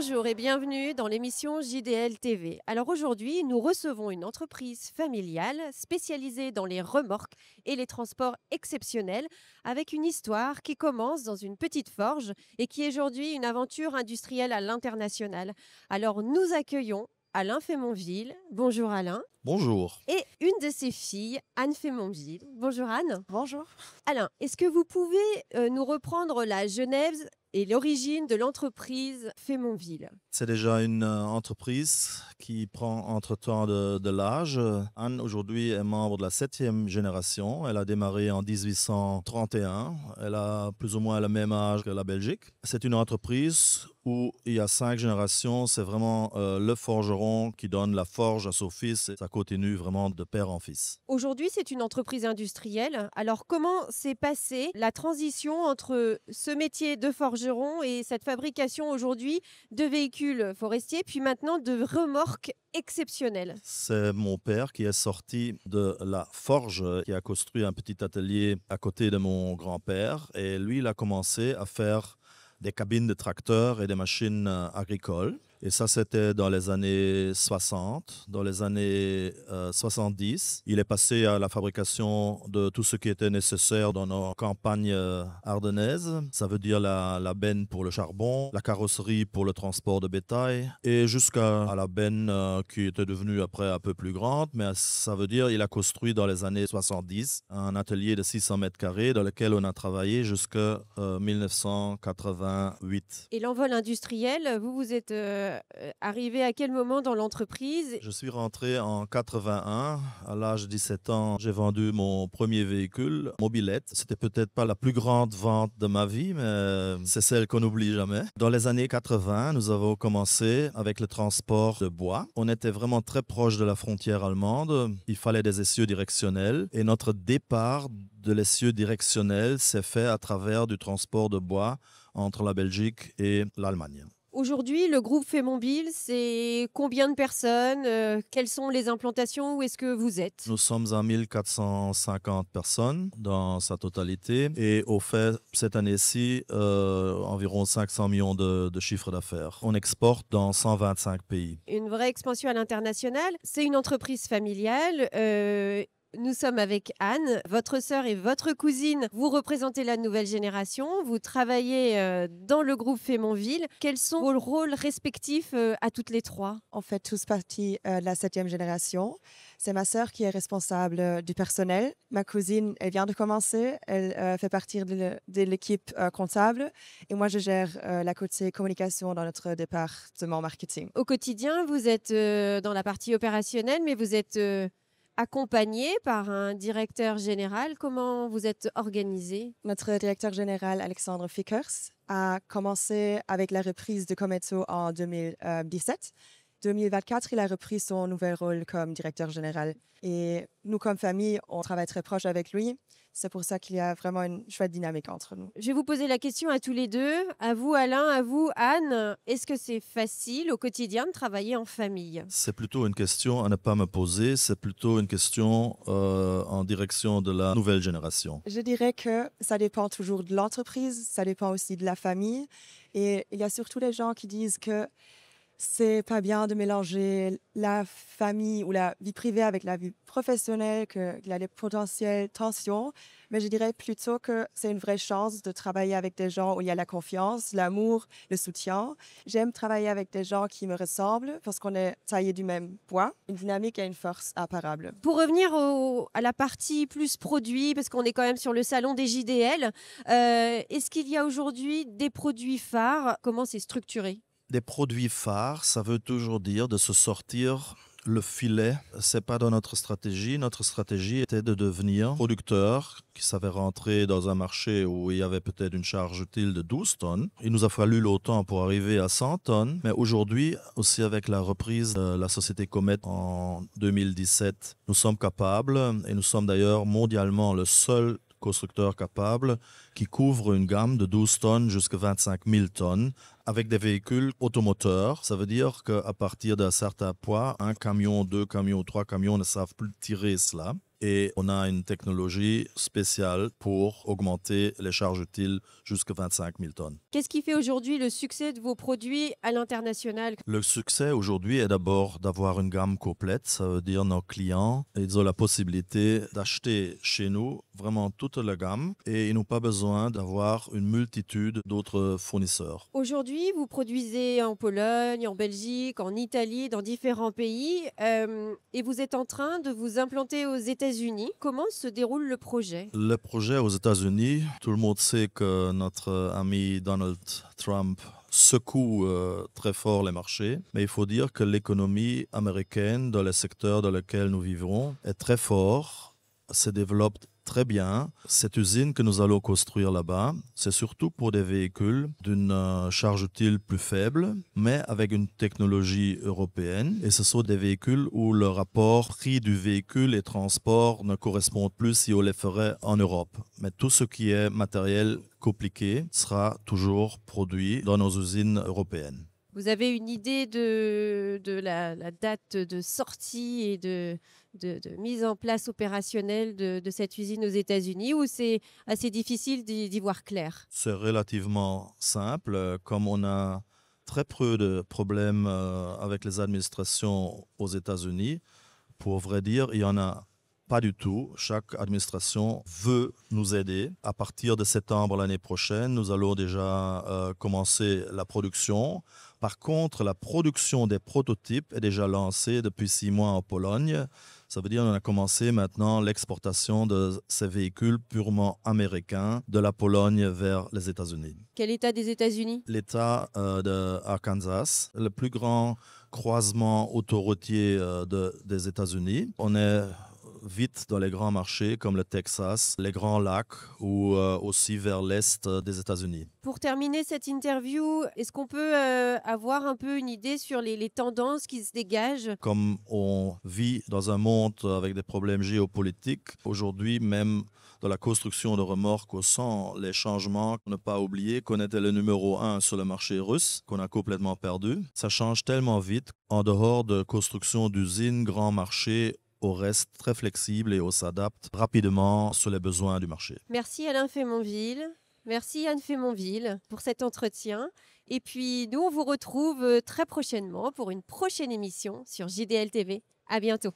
Bonjour et bienvenue dans l'émission JDL TV. Alors aujourd'hui, nous recevons une entreprise familiale spécialisée dans les remorques et les transports exceptionnels avec une histoire qui commence dans une petite forge et qui est aujourd'hui une aventure industrielle à l'international. Alors nous accueillons Alain Fémonville. Bonjour Alain. Bonjour. Et une de ses filles, Anne Fémonville. Bonjour Anne. Bonjour. Alain, est-ce que vous pouvez nous reprendre la genèse et l'origine de l'entreprise Fémonville? C'est déjà une entreprise qui prend entre-temps de l'âge. Anne, aujourd'hui, est membre de la 7e génération. Elle a démarré en 1831. Elle a plus ou moins le même âge que la Belgique. C'est une entreprise où il y a 5 générations. C'est vraiment le forgeron qui donne la forge à son fils. Et ça continue vraiment de père en fils. Aujourd'hui, c'est une entreprise industrielle. Alors, comment s'est passée la transition entre ce métier de forgeron et cette fabrication aujourd'hui de véhicules forestiers, puis maintenant de remorques exceptionnelles? C'est mon père qui est sorti de la forge, qui a construit un petit atelier à côté de mon grand-père. Et lui, il a commencé à faire des cabines de tracteurs et des machines agricoles. Et ça, c'était dans les années 60. Dans les années 70, il est passé à la fabrication de tout ce qui était nécessaire dans nos campagnes ardennaises. Ça veut dire la benne pour le charbon, la carrosserie pour le transport de bétail, et jusqu'à la benne qui était devenue après un peu plus grande. Mais ça veut dire qu'il a construit dans les années 70 un atelier de 600 mètres carrés dans lequel on a travaillé jusqu'à 1988. Et l'envol industriel, vous êtes arrivé à quel moment dans l'entreprise? Je suis rentré en 81. À l'âge de 17 ans, j'ai vendu mon premier véhicule, mobilette. C'était peut-être pas la plus grande vente de ma vie, mais c'est celle qu'on n'oublie jamais. Dans les années 80, nous avons commencé avec le transport de bois. On était vraiment très proche de la frontière allemande. Il fallait des essieux directionnels et notre départ de l'essieu directionnel s'est fait à travers du transport de bois entre la Belgique et l'Allemagne. Aujourd'hui, le groupe Fémonville, c'est combien de personnes? Quelles sont les implantations? Où est-ce que vous êtes? Nous sommes à 1450 personnes dans sa totalité et au fait, cette année-ci, environ 500 millions de chiffre d'affaires. On exporte dans 125 pays. Une vraie expansion à l'international. C'est une entreprise familiale. Nous sommes avec Anne, votre sœur et votre cousine. Vous représentez la nouvelle génération. Vous travaillez dans le groupe Fémonville. Quels sont vos rôles respectifs à toutes les trois? On fait tous partie de la 7e génération. C'est ma sœur qui est responsable du personnel. Ma cousine, elle vient de commencer. Elle fait partie de l'équipe comptable. Et moi, je gère la côté communication dans notre département marketing. Au quotidien, vous êtes dans la partie opérationnelle, mais vous êtes accompagné par un directeur général. Comment vous êtes organisé? Notre directeur général, Alexandre Fickers, a commencé avec la reprise de Cometto en 2017. 2024, il a repris son nouvel rôle comme directeur général. Et nous, comme famille, on travaille très proche avec lui. C'est pour ça qu'il y a vraiment une chouette dynamique entre nous. Je vais vous poser la question à tous les deux. À vous, Alain, à vous, Anne. Est-ce que c'est facile au quotidien de travailler en famille? C'est plutôt une question à ne pas me poser. C'est plutôt une question en direction de la nouvelle génération. Je dirais que ça dépend toujours de l'entreprise, ça dépend aussi de la famille. Et il y a surtout les gens qui disent que c'est pas bien de mélanger la famille ou la vie privée avec la vie professionnelle, qu'il y a des potentielles tensions. Mais je dirais plutôt que c'est une vraie chance de travailler avec des gens où il y a la confiance, l'amour, le soutien. J'aime travailler avec des gens qui me ressemblent parce qu'on est taillés du même poids. Une dynamique et une force imparables. Pour revenir à la partie plus produit, parce qu'on est quand même sur le salon des JDL, est-ce qu'il y a aujourd'hui des produits phares? Comment c'est structuré? Des produits phares, ça veut toujours dire de se sortir le filet. C'est pas dans notre stratégie. Notre stratégie était de devenir producteur qui savait rentrer dans un marché où il y avait peut-être une charge utile de 12 tonnes. Il nous a fallu longtemps pour arriver à 100 tonnes. Mais aujourd'hui, aussi avec la reprise de la société Comet en 2017, nous sommes capables, et nous sommes d'ailleurs mondialement le seul constructeur capable qui couvre une gamme de 12 tonnes jusqu'à 25 000 tonnes avec des véhicules automoteurs. Ça veut dire qu'à partir d'un certain poids, un camion, deux camions, trois camions ne savent plus tirer cela. et on a une technologie spéciale pour augmenter les charges utiles jusqu'à 25 000 tonnes. Qu'est-ce qui fait aujourd'hui le succès de vos produits à l'international? Le succès aujourd'hui est d'abord d'avoir une gamme complète. Ça veut dire nos clients, ils ont la possibilité d'acheter chez nous vraiment toute la gamme et ils n'ont pas besoin d'avoir une multitude d'autres fournisseurs. Aujourd'hui, vous produisez en Pologne, en Belgique, en Italie, dans différents pays, et vous êtes en train de vous implanter aux États-Unis. Comment se déroule le projet? Le projet aux États-Unis, tout le monde sait que notre ami Donald Trump secoue très fort les marchés, mais il faut dire que l'économie américaine, dans le secteur dans lequel nous vivons, est très fort, se développe très bien. Cette usine que nous allons construire là-bas, c'est surtout pour des véhicules d'une charge utile plus faible, mais avec une technologie européenne. Et ce sont des véhicules où le rapport prix du véhicule et transport ne correspond plus si on les ferait en Europe. Mais tout ce qui est matériel compliqué sera toujours produit dans nos usines européennes. Vous avez une idée de la date de sortie et de mise en place opérationnelle de cette usine aux États-Unis, ou c'est assez difficile d'y voir clair? C'est relativement simple. Comme on a très peu de problèmes avec les administrations aux États-Unis, pour vrai dire, il y en a pas du tout. Chaque administration veut nous aider. À partir de septembre l'année prochaine, nous allons déjà commencer la production. Par contre, la production des prototypes est déjà lancée depuis 6 mois en Pologne. Ça veut dire qu'on a commencé maintenant l'exportation de ces véhicules purement américains de la Pologne vers les États-Unis. Quel état des États-Unis? L'État de Arkansas, le plus grand croisement autoroutier des États-Unis. On est vite dans les grands marchés comme le Texas, les Grands Lacs ou aussi vers l'est des États-Unis. Pour terminer cette interview, est-ce qu'on peut avoir un peu une idée sur les tendances qui se dégagent? Comme on vit dans un monde avec des problèmes géopolitiques, aujourd'hui même dans la construction de remorques, on sent les changements. Ne pas oublier qu'on était le numéro 1 sur le marché russe, qu'on a complètement perdu. Ça change tellement vite. En dehors de construction d'usines, grands marchés, on reste très flexible et on s'adapte rapidement sur les besoins du marché. Merci Alain Fémonville. Merci Anne Fémonville pour cet entretien. Et puis nous, on vous retrouve très prochainement pour une prochaine émission sur JDL TV. À bientôt.